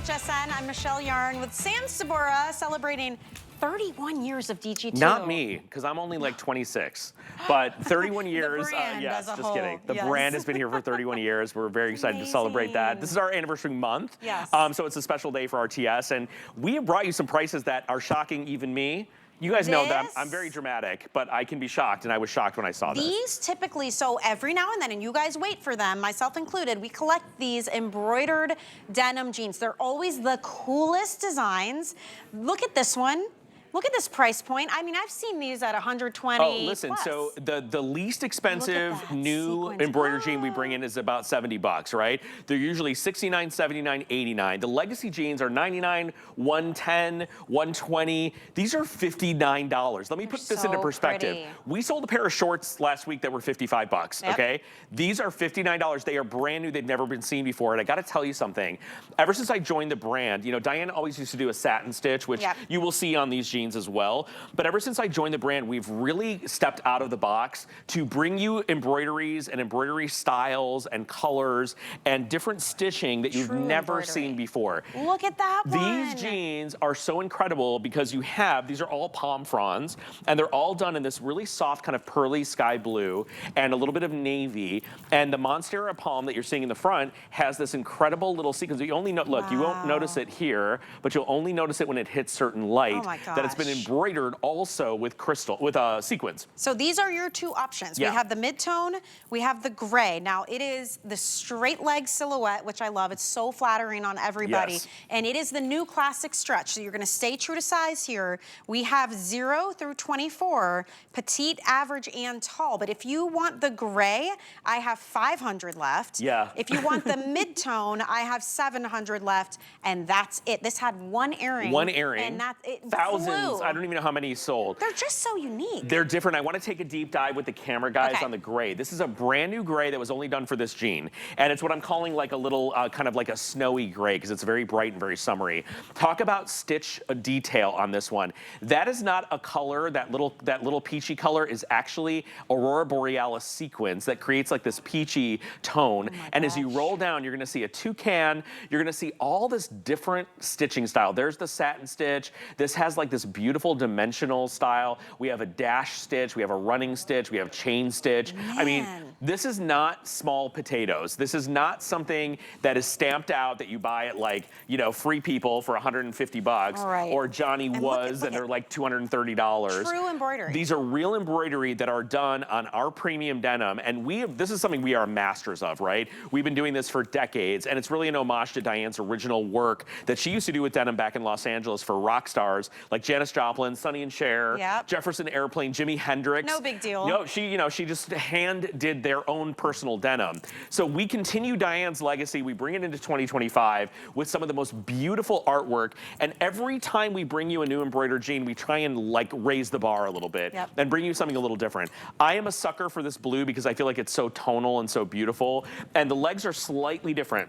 HSN. I'm Michelle Yarn with Sam Sabora celebrating 31 years of DG2. Not me, because I'm only like 26. But 31 years, the brand yes, as a just whole. kidding. The Yes. brand has been here for 31 years. We're very excited to celebrate that. This is our anniversary month. Yes. So it's a special day for RTS. And we have brought you some prices that are shocking even me. You guys know that I'm very dramatic, but I can be shocked, and I was shocked when I saw this. These typically, so every now and then, and you guys wait for them, myself included, we collect these embroidered denim jeans. They're always the coolest designs. Look at this one. Look at this price point. I mean, I've seen these at 120. Oh, listen, plus. so the least expensive new embroidered jean we bring in is about 70 bucks, right? They're usually 69, 79, 89. The legacy jeans are 99, 110, 120. These are $59. Let me put this into perspective. Pretty. We sold a pair of shorts last week that were 55 bucks, okay? These are $59. They are brand new. They've never been seen before. And I got to tell you something. Ever since I joined the brand, you know, Diane always used to do a satin stitch, which you will see on these jeans as well. But ever since I joined the brand, we've really stepped out of the box to bring you embroideries and embroidery styles and colors and different stitching that you've never seen before. Look at that one. These jeans are so incredible because you have, these are all palm fronds, and they're all done in this really soft kind of pearly sky blue and a little bit of navy. And the Monstera palm that you're seeing in the front has this incredible little sequence. You only look, you won't notice it here, but you'll only notice it when it hits certain light. Oh my gosh. That it's been embroidered also with crystal, with sequins. So these are your two options. We have the mid-tone, we have the gray. Now it is the straight leg silhouette, which I love. It's so flattering on everybody. And it is the new classic stretch. So you're gonna stay true to size here. We have 0 through 24, petite, average, and tall. But if you want the gray, I have 500 left. If you want the mid-tone, I have 700 left, and that's it. This had one earring. One earring. And that, it thousands. I don't even know how many sold. They're just so unique. They're different. I want to take a deep dive with the camera guys on the gray. This is a brand new gray that was only done for this jean. And it's what I'm calling like a little, kind of like a snowy gray, because it's very bright and very summery. Talk about stitch detail on this one. That is not a color, that little peachy color is actually Aurora Borealis sequins that creates like this peachy tone. And as you roll down, you're gonna see a toucan. You're gonna see all this different stitching style. There's the satin stitch. This has like this beautiful dimensional style. We have a dash stitch, we have a running stitch, we have chain stitch. I mean, this is not small potatoes. This is not something that is stamped out that you buy at like, you know, Free People for 150 bucks or Johnny Was and they're like $230. True embroidery. These are real embroidery that are done on our premium denim, and this is something we are masters of, right? We've been doing this for decades, and it's really an homage to Diane's original work that she used to do with denim back in Los Angeles for rock stars like Janis Joplin, Sonny and Cher, Jefferson Airplane, Jimi Hendrix. No big deal. No, she just hand did their own personal denim. So we continue Diane's legacy. We bring it into 2025 with some of the most beautiful artwork. And every time we bring you a new embroidered jean, we try and like raise the bar a little bit and bring you something a little different. I am a sucker for this blue because I feel like it's so tonal and so beautiful. And the legs are slightly different.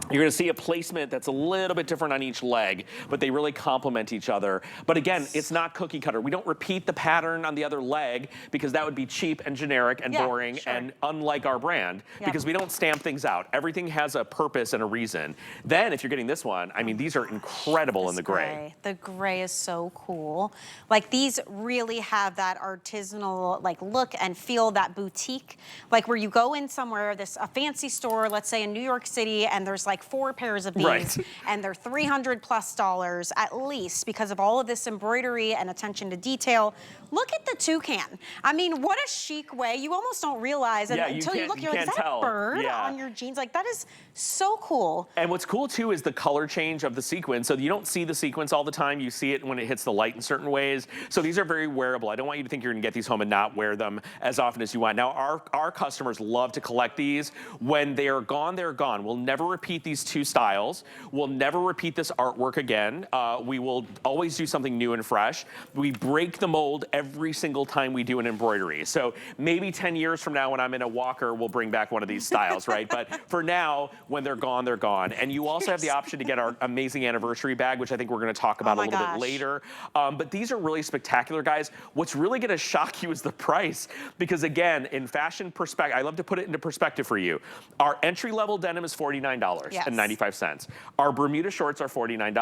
You're gonna see a placement that's a little bit different on each leg, but they really complement each other. But again, it's not cookie cutter. We don't repeat the pattern on the other leg because that would be cheap and generic and boring and unlike our brand because we don't stamp things out. Everything has a purpose and a reason. Then if you're getting this one, I mean, these are incredible in the gray. The gray is so cool. Like these really have that artisanal like look and feel, that boutique, like where you go in somewhere, a fancy store, let's say in New York City, and there's like 4 pairs of these, and they're $300+ at least because of all of this embroidery and attention to detail. Look at the toucan. I mean, what a chic way. You almost don't realize until you look, you're like, is that a bird on your jeans? Like, that is so cool. And what's cool too is the color change of the sequin. So you don't see the sequins all the time. You see it when it hits the light in certain ways. So these are very wearable. I don't want you to think you're gonna get these home and not wear them as often as you want. Now, our customers love to collect these. When they are gone, they're gone. We'll never repeat these two styles. We'll never repeat this artwork again. We will always do something new and fresh. We break the mold every single time we do an embroidery. So maybe 10 years from now when I'm in a walker, we'll bring back one of these styles, right? But for now, when they're gone, they're gone. And you also have the option to get our amazing anniversary bag, which I think we're gonna talk about a little bit later. But these are really spectacular, guys. What's really gonna shock you is the price. Because again, in fashion perspective, I love to put it into perspective for you. Our entry-level denim is $49. $59.95. Our Bermuda shorts are $49,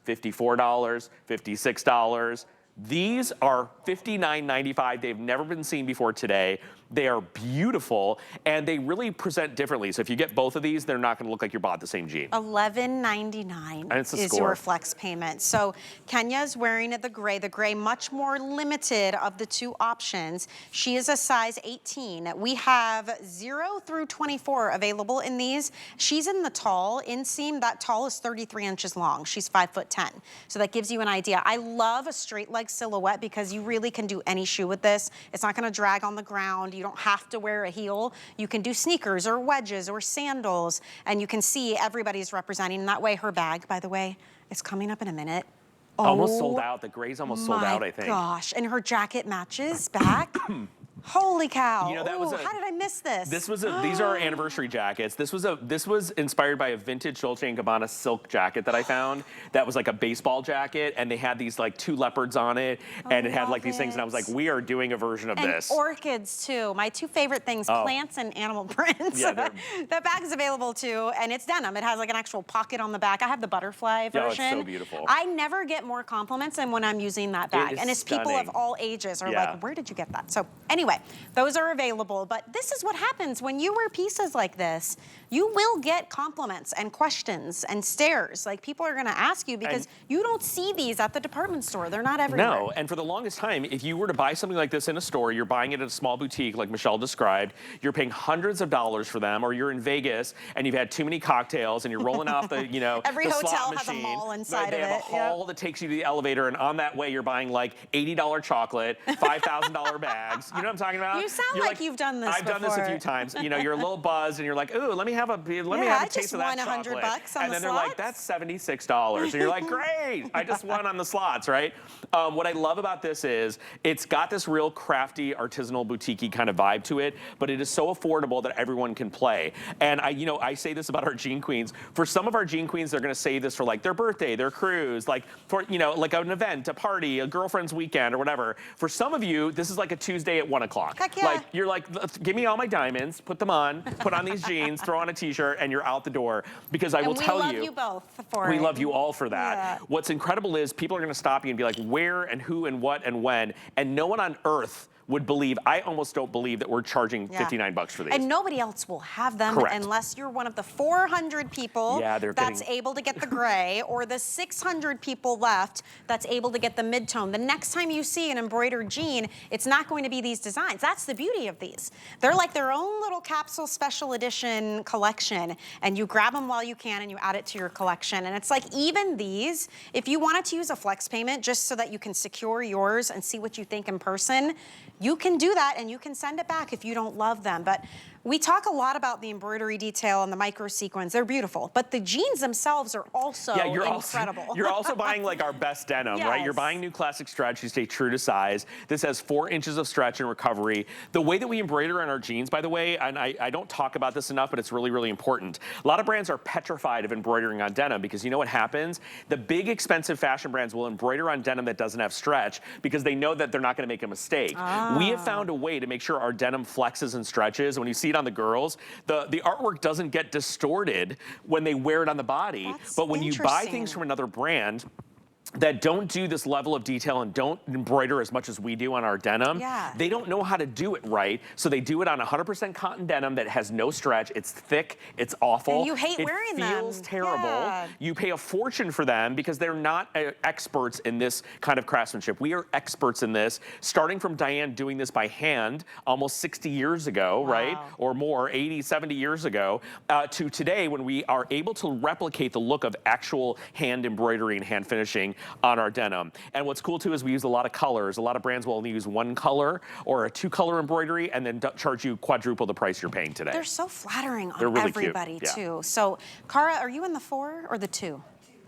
$54, $56. These are $59.95. They've never been seen before today. They are beautiful, and they really present differently. So if you get both of these, they're not going to look like you bought the same jean. $11.99 is your flex payment. So Kenya's wearing the gray much more limited of the two options. She is a size 18. We have 0 through 24 available in these. She's in the tall inseam. That tall is 33 inches long. She's 5'10". So that gives you an idea. I love a straight leg silhouette because you really can do any shoe with this. It's not going to drag on the ground. You don't have to wear a heel. You can do sneakers or wedges or sandals, and you can see everybody's representing. That way, her bag, by the way, is coming up in a minute. Almost sold out. The gray's almost sold out, I think. Gosh, and her jacket matches back. Holy cow! You know, that was how did I miss this? These are our anniversary jackets. This was inspired by a vintage Dolce & Gabbana silk jacket that I found. That was like a baseball jacket, and they had these like 2 leopards on it, and it had like these things. And I was like, we are doing a version of this. Orchids too. My 2 favorite things: plants and animal prints. Yeah, that bag is available too, and it's denim. It has like an actual pocket on the back. I have the butterfly version. Oh, it's so beautiful. I never get more compliments than when I'm using that bag, and it's people of all ages are like, "Where did you get that?" So anyway. Those are available, but this is what happens when you wear pieces like this. You will get compliments and questions and stares. Like, people are gonna ask you because you don't see these at the department store. They're not everywhere. No, and for the longest time, if you were to buy something like this in a store, you're buying it at a small boutique like Michelle described, you're paying hundreds of dollars for them, or you're in Vegas and you've had too many cocktails and you're rolling off the, you know, every the hotel slot has machine. a mall inside of it. They have a hall that takes you to the elevator, and on that way you're buying like $80 chocolate, $5,000 bags. You know what I'm talking about? You sound like you've done this before. I've done this a few times. You know, you're a little buzzed and you're like, ooh, let me have a taste of that chocolate. I just won $100 on and then the they're like, that's $76. And you're like, great, I just won on the slots, right? What I love about this is it's got this real crafty, artisanal, boutique-y kind of vibe to it, but it is so affordable that everyone can play. And I say this about our Jean Queens. For some of our Jean Queens, they're gonna save this for like their birthday, their cruise, like for, you know, like an event, a party, a girlfriend's weekend or whatever. For some of you, this is like a Tuesday at 1 o'clock. Heck yeah. Like, you're like, give me all my diamonds, put them on, put on these jeans, throw on a t-shirt, and you're out the door. Because I will tell you. We love you both for it. We love you all for that. Yeah. What's incredible is people are gonna stop you and be like, where and who and what and when, and no one on earth would believe, I almost don't believe that we're charging $59 for these. And nobody else will have them unless you're one of the 400 people that's able to get the gray, or the 600 people left that's able to get the mid-tone. The next time you see an embroidered jean, it's not going to be these designs. That's the beauty of these. They're like their own little capsule special edition collection, and you grab them while you can and you add it to your collection. And it's like, even these, if you wanted to use a flex payment just so that you can secure yours and see what you think in person, you can do that, and you can send it back if you don't love them. But we talk a lot about the embroidery detail and the micro sequins. They're beautiful, but the jeans themselves are also incredible. You're also buying like our best denim, right? You're buying new classic stretch. You stay true to size. This has 4 inches of stretch and recovery. The way that we embroider on our jeans, by the way, and I don't talk about this enough, but it's really, really important. A lot of brands are petrified of embroidering on denim because you know what happens? The big expensive fashion brands will embroider on denim that doesn't have stretch because they know that they're not gonna make a mistake. We have found a way to make sure our denim flexes and stretches. When you see it on the girls, the artwork doesn't get distorted when they wear it on the body. But when you buy things from another brand that don't do this level of detail and don't embroider as much as we do on our denim, they don't know how to do it right. So they do it on 100% cotton denim that has no stretch. It's thick, it's awful. And you hate wearing them. It feels terrible. You pay a fortune for them because they're not experts in this kind of craftsmanship. We are experts in this, starting from Diane doing this by hand almost 60 years ago, right? Or more, 80, 70 years ago, to today when we are able to replicate the look of actual hand embroidery and hand finishing on our denim. And what's cool too is we use a lot of colors. A lot of brands will only use 1 color or a 2-color embroidery and then charge you quadruple the price you're paying today. They're so flattering on really everybody too. So, Cara, are you in the 4 or the 2?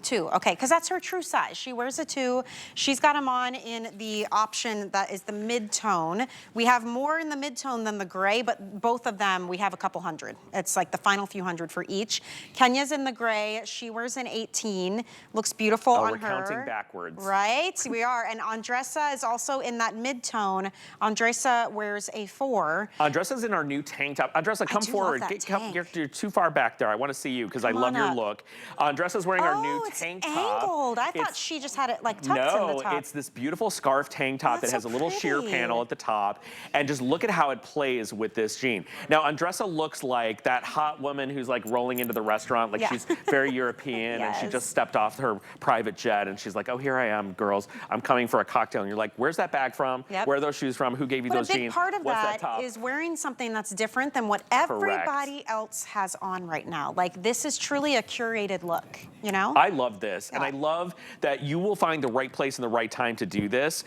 2, okay, because that's her true size. She wears a 2. She's got them on in the option that is the mid-tone. We have more in the mid-tone than the gray, but both of them, we have a couple hundred. It's like the final few hundred for each. Kenya's in the gray. She wears an 18. Looks beautiful on her. We're counting backwards. Right, we are. And Andressa is also in that mid-tone. Andressa wears a 4. Andressa's in our new tank top. Andressa, come forward. You're too far back there. I want to see you because I love your look. Andressa's wearing our new tank top. Angled. I thought she just had it like tucked in the top. No, it's this beautiful scarf tank top that has a little sheer panel at the top. And just look at how it plays with this jean. Now, Andressa looks like that hot woman who's like rolling into the restaurant, like she's very European and she just stepped off her private jet and she's like, oh, here I am, girls. I'm coming for a cocktail. And you're like, where's that bag from? Where are those shoes from? Who gave you those jeans? A big part of that is wearing something that's different than what everybody else has on right now. Like, this is truly a curated look, you know? I love this, and I love that you will find the right place and the right time to do this.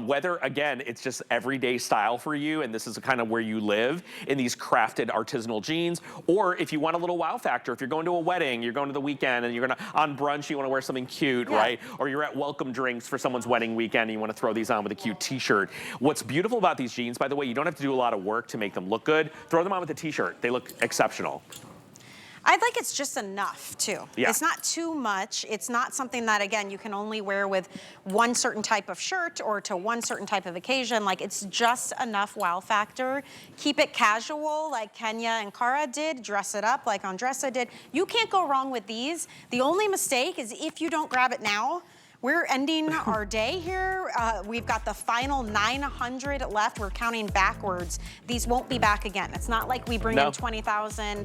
Whether, again, it's just everyday style for you, and this is kind of where you live, in these crafted artisanal jeans, or if you want a little wow factor, if you're going to a wedding, you're going to the weekend, and you're gonna, on brunch, you wanna wear something cute, right? Or you're at welcome drinks for someone's wedding weekend, and you wanna throw these on with a cute t-shirt. What's beautiful about these jeans, by the way, you don't have to do a lot of work to make them look good. Throw them on with a t-shirt. They look exceptional. I think it's just enough, too. It's not too much. It's not something that, again, you can only wear with one certain type of shirt or to one certain type of occasion. Like, it's just enough wow factor. Keep it casual like Kenya and Cara did. Dress it up like Andressa did. You can't go wrong with these. The only mistake is if you don't grab it now. We're ending our day here. We've got the final 900 left. We're counting backwards. These won't be back again. It's not like we bring in 20,000.